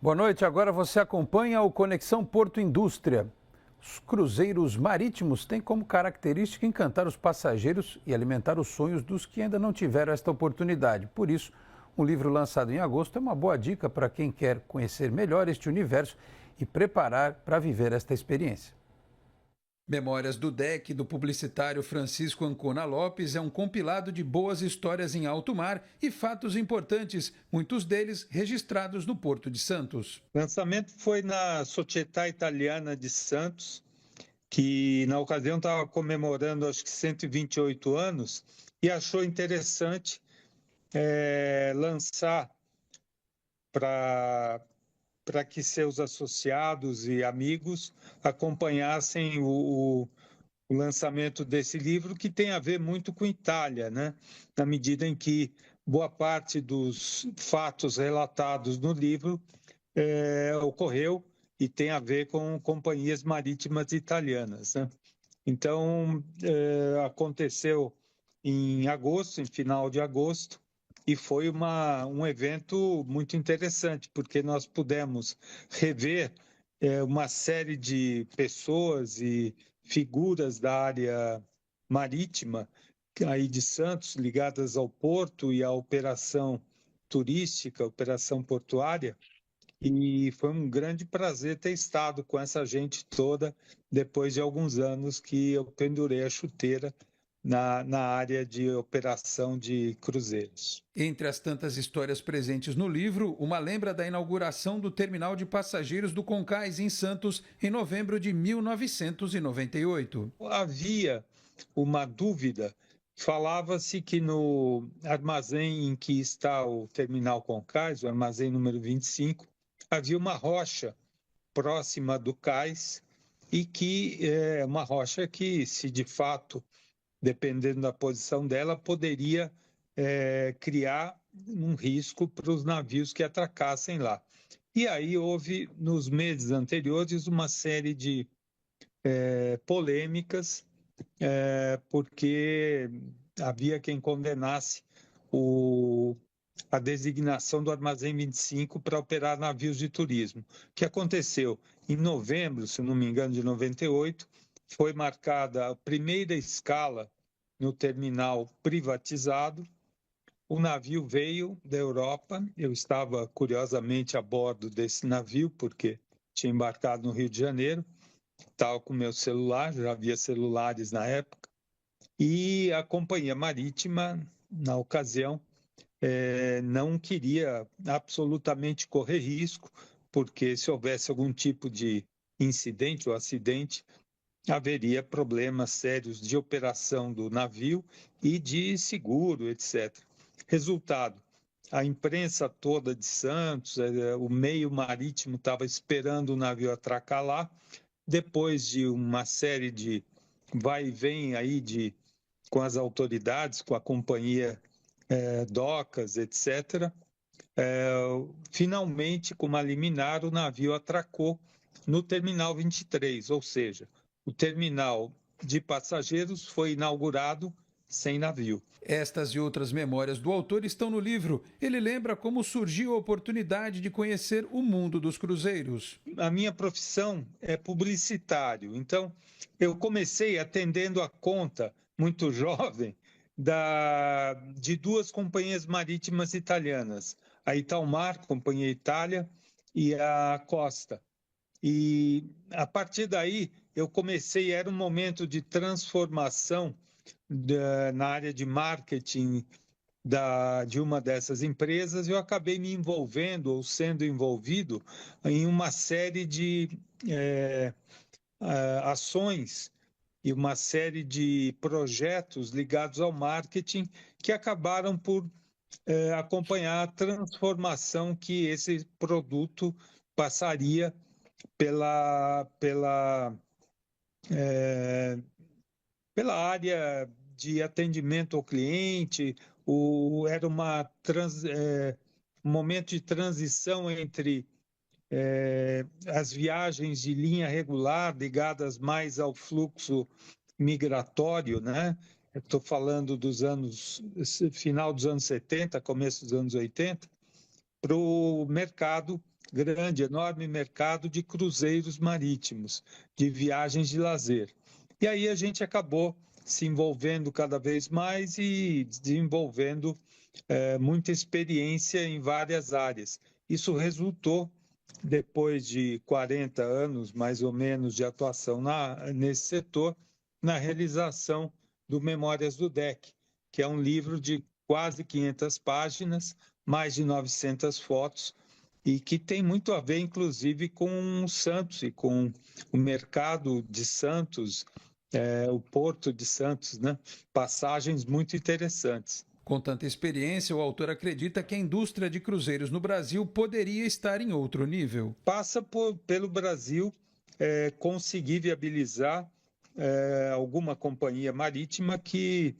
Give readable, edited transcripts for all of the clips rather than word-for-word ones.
Boa noite, agora você acompanha o Conexão Porto Indústria. Os cruzeiros marítimos têm como característica encantar os passageiros e alimentar os sonhos dos que ainda não tiveram esta oportunidade. Por isso, um livro lançado em agosto é uma boa dica para quem quer conhecer melhor este universo e preparar para viver esta experiência. Memórias do DEC, do publicitário Francisco Ancona Lopes, é um compilado de boas histórias em alto mar e fatos importantes, muitos deles registrados no Porto de Santos. O lançamento foi na Società Italiana de Santos, que na ocasião estava comemorando acho que 128 anos e achou interessante lançar para que seus associados e amigos acompanhassem o lançamento desse livro, que tem a ver muito com Itália, né? Na medida em que boa parte dos fatos relatados no livro ocorreu e tem a ver com companhias marítimas italianas, né? Então, aconteceu em agosto, em final de agosto, e foi um evento muito interessante, porque nós pudemos rever uma série de pessoas e figuras da área marítima aí de Santos, ligadas ao porto e à operação turística, operação portuária, e foi um grande prazer ter estado com essa gente toda depois de alguns anos que eu pendurei a chuteira na área de operação de cruzeiros. Entre as tantas histórias presentes no livro, uma lembra da inauguração do terminal de passageiros do Concais, em Santos, em novembro de 1998. Havia uma dúvida, falava-se que no armazém em que está o terminal Concais, o armazém número 25, havia uma rocha próxima do cais e que é uma rocha que, se de fato, dependendo da posição dela, poderia criar um risco para os navios que atracassem lá. E aí houve, nos meses anteriores, uma série de polêmicas, porque havia quem condenasse a designação do Armazém 25 para operar navios de turismo. O que aconteceu? Em novembro, se não me engano, de 98, foi marcada a primeira escala no terminal privatizado. O navio veio da Europa, eu estava curiosamente a bordo desse navio, porque tinha embarcado no Rio de Janeiro, estava com meu celular, já havia celulares na época, e a companhia marítima, na ocasião, não queria absolutamente correr risco, porque se houvesse algum tipo de incidente ou acidente, haveria problemas sérios de operação do navio e de seguro, etc. Resultado, a imprensa toda de Santos, o meio marítimo estava esperando o navio atracar lá. Depois de uma série de vai e vem aí com as autoridades, com a companhia docas, etc., finalmente, com uma liminar, o navio atracou no terminal 23, ou seja, o terminal de passageiros foi inaugurado sem navio. Estas e outras memórias do autor estão no livro. Ele lembra como surgiu a oportunidade de conhecer o mundo dos cruzeiros. A minha profissão é publicitário, então eu comecei atendendo a conta, muito jovem, de duas companhias marítimas italianas, a Italmar, Companhia Itália, e a Costa. E a partir daí eu comecei, era um momento de transformação na área de marketing de uma dessas empresas, eu acabei me envolvendo ou sendo envolvido em uma série de ações e uma série de projetos ligados ao marketing que acabaram por acompanhar a transformação que esse produto passaria pela área de atendimento ao cliente. Era um momento de transição entre as viagens de linha regular ligadas mais ao fluxo migratório, né? Estou falando dos anos, final dos anos 70, começo dos anos 80, para o mercado grande, enorme mercado de cruzeiros marítimos, de viagens de lazer. E aí a gente acabou se envolvendo cada vez mais e desenvolvendo muita experiência em várias áreas. Isso resultou, depois de 40 anos, mais ou menos, de atuação nesse setor, na realização do Memórias do DEC, que é um livro de quase 500 páginas, mais de 900 fotos, e que tem muito a ver, inclusive, com Santos e com o mercado de Santos, o Porto de Santos, né? Passagens muito interessantes. Com tanta experiência, o autor acredita que a indústria de cruzeiros no Brasil poderia estar em outro nível. Passa pelo Brasil conseguir viabilizar alguma companhia marítima que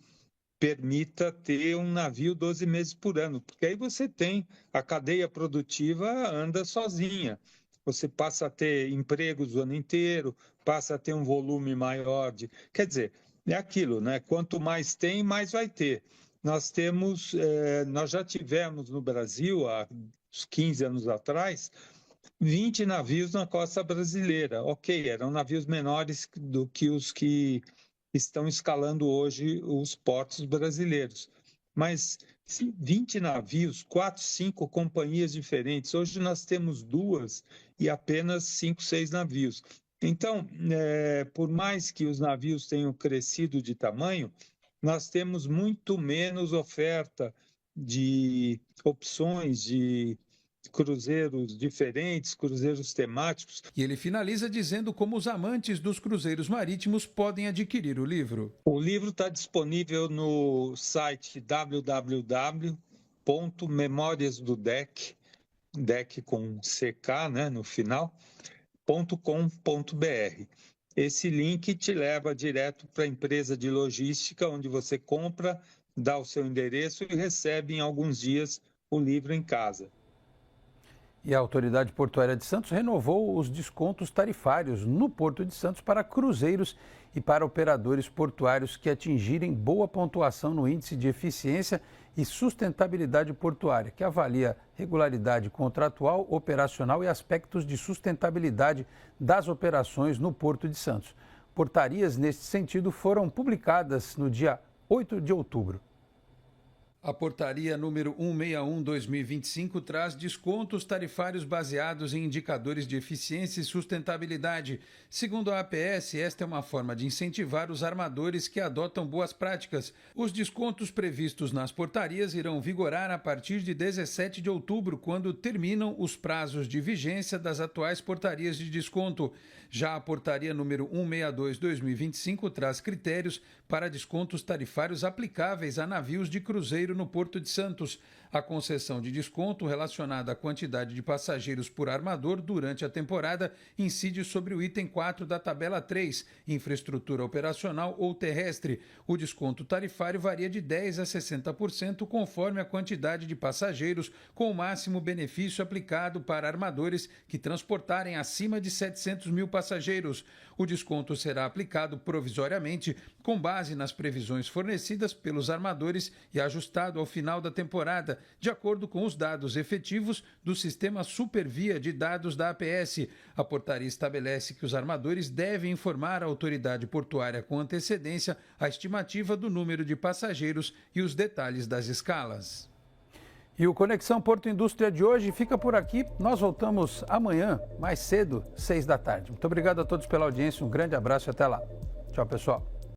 permita ter um navio 12 meses por ano, porque aí você tem a cadeia produtiva anda sozinha. Você passa a ter empregos o ano inteiro, passa a ter um volume maior de... Quer dizer, é aquilo, né? Quanto mais tem, mais vai ter. Nós já tivemos no Brasil, há uns 15 anos atrás, 20 navios na costa brasileira. Ok, eram navios menores do que os que estão escalando hoje os portos brasileiros. Mas 20 navios, 4, 5 companhias diferentes. Hoje nós temos 2 e apenas 5, 6 navios. Então, por mais que os navios tenham crescido de tamanho, nós temos muito menos oferta de opções de cruzeiros diferentes, cruzeiros temáticos. E ele finaliza dizendo como os amantes dos cruzeiros marítimos podem adquirir o livro. O livro está disponível no site www.memoriasdodec, DEC com CK, né, no final, .com.br. Esse link te leva direto para a empresa de logística, onde você compra, dá o seu endereço e recebe em alguns dias o livro em casa. E a Autoridade Portuária de Santos renovou os descontos tarifários no Porto de Santos para cruzeiros e para operadores portuários que atingirem boa pontuação no Índice de Eficiência e Sustentabilidade Portuária, que avalia regularidade contratual, operacional e aspectos de sustentabilidade das operações no Porto de Santos. Portarias neste sentido foram publicadas no dia 8 de outubro. A portaria número 161/2025 traz descontos tarifários baseados em indicadores de eficiência e sustentabilidade. Segundo a APS, esta é uma forma de incentivar os armadores que adotam boas práticas. Os descontos previstos nas portarias irão vigorar a partir de 17 de outubro, quando terminam os prazos de vigência das atuais portarias de desconto. Já a portaria número 162/2025 traz critérios para descontos tarifários aplicáveis a navios de cruzeiro no Porto de Santos. A concessão de desconto relacionada à quantidade de passageiros por armador durante a temporada incide sobre o item 4 da tabela 3, infraestrutura operacional ou terrestre. O desconto tarifário varia de 10% a 60% conforme a quantidade de passageiros, com o máximo benefício aplicado para armadores que transportarem acima de 700 mil passageiros. O desconto será aplicado provisoriamente com base nas previsões fornecidas pelos armadores e ajustado ao final da temporada, de acordo com os dados efetivos do sistema Supervia de dados da APS. A portaria estabelece que os armadores devem informar a autoridade portuária com antecedência a estimativa do número de passageiros e os detalhes das escalas. E o Conexão Porto Indústria de hoje fica por aqui. Nós voltamos amanhã, mais cedo, 6 da tarde. Muito obrigado a todos pela audiência, um grande abraço e até lá. Tchau, pessoal.